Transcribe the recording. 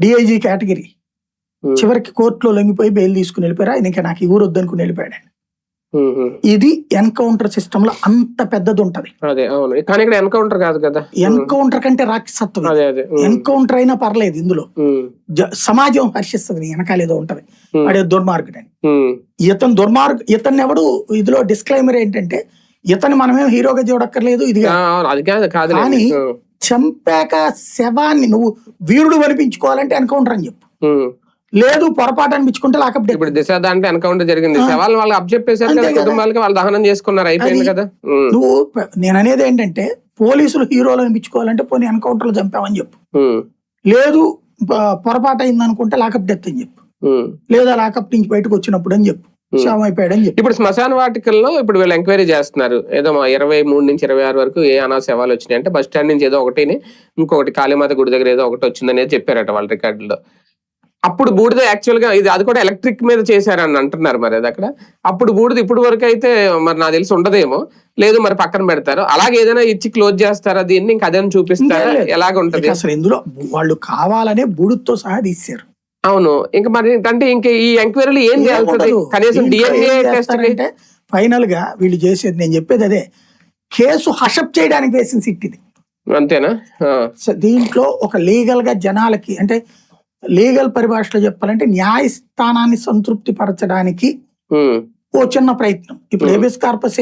DIG category. చివరికి కోర్టులో లొంగిపోయి bail తీసుకుని వెళ్ళిపోయారు. ఆయన ఇంకా నాకు ఈ ఊరు వద్దనుకుని వెళ్ళిపోయాడు. ఇది ఎన్కౌంటర్ సిస్టమ్ లో అంత పెద్దది ఉంటది. ఎన్కౌంటర్ కంటే రాక్షసత్వం. ఎన్కౌంటర్ అయినా పర్లేదు, ఇందులో సమాజం హర్షిస్తుంది. వెనకాలేదో ఉంటది, వాడే దుర్మార్గుడని. ఇతన్ని ఎవడు ఇదిలో డిస్క్లైమర్ ఏంటంటే, ఇతను మనమేం హీరోగా చూడక్కర్లేదు, ఇది కానీ చంపాక శవాన్ని నువ్వు వీరుడు అనిపించుకోవాలంటే ఎన్కౌంటర్ అని చెప్పు. లేదు పొరపాటు అనిపించుకుంటే లాకప్. ఇప్పుడు దిశ దాంట్లో ఎన్కౌంటర్ జరిగింది, శవాలను వాళ్ళు అప్పచెప్పేశారు కదా, కుటుంబాలకి వాళ్ళు దహనం చేసుకున్నారు, అయిపోయింది కదా. నువ్వు నేను అనేది ఏంటంటే, పోలీసులు హీరోలు అనిపించుకోవాలంటే పోనీ ఎన్కౌంటర్ లో చంపామని చెప్పు. లేదు పొరపాటు అయింది అనుకుంటే లాకప్ డెత్ అని చెప్పు. లేదా లాకప్ నుంచి బయటకు వచ్చినప్పుడు అని చెప్పు, శవం అయిపోయాడని చెప్పు. ఇప్పుడు శ్మశాన వాటికల్లో ఇప్పుడు వీళ్ళు ఎంక్వైరీ చేస్తున్నారు. ఏదో 23 నుంచి 26 వరకు ఏ అనాథ శవాలు వచ్చినాయి అంటే, బస్ స్టాండ్ నుంచి ఏదో ఒకటిని, ఇంకొకటి కాళీమాత గుడి దగ్గర ఏదో ఒకటి వచ్చిందనేది చెప్పారట వాళ్ళ రికార్డులో. అప్పుడు బూడిద యాక్చువల్ గా అది కూడా ఎలక్ట్రిక్ మీద చేశారని అంటున్నారు. మరి అది అక్కడ అప్పుడు బూడిద ఇప్పుడు వరకు అయితే మరి నాకు తెలిసి ఉండదేమో, లేదు మరి పక్కన పెడతారు, అలాగే ఏదైనా ఇచ్చి క్లోజ్ చేస్తారా దీన్ని, ఇంకా అదే చూపిస్తారా, ఎలాగ ఉంటది అసలు? ఇందులో వాళ్ళు కావాలనే బూడిదతో సహా తీశారు. అవును, ఇంకా మరి అంటే ఇంకా ఈ ఎంక్వైరీలు ఏం చేయాలి? కనీసం డిఎన్ఏ టెస్ట్ అంటే ఫైనల్ గా వీళ్ళు చేసేది, నేను చెప్పేది అదే, కేసు హషప్ చేయడానికి వేసిన సిట్ ఇది, అంతేనా? దీంట్లో ఒక లీగల్ గా జనాలకి, అంటే లీగల్ పరిభాషలో చెప్పాలంటే న్యాయస్థానాన్ని సంతృప్తి పరచడానికి ఓ చిన్న ప్రయత్నం. ఇప్పుడు హేబియస్ కార్పస్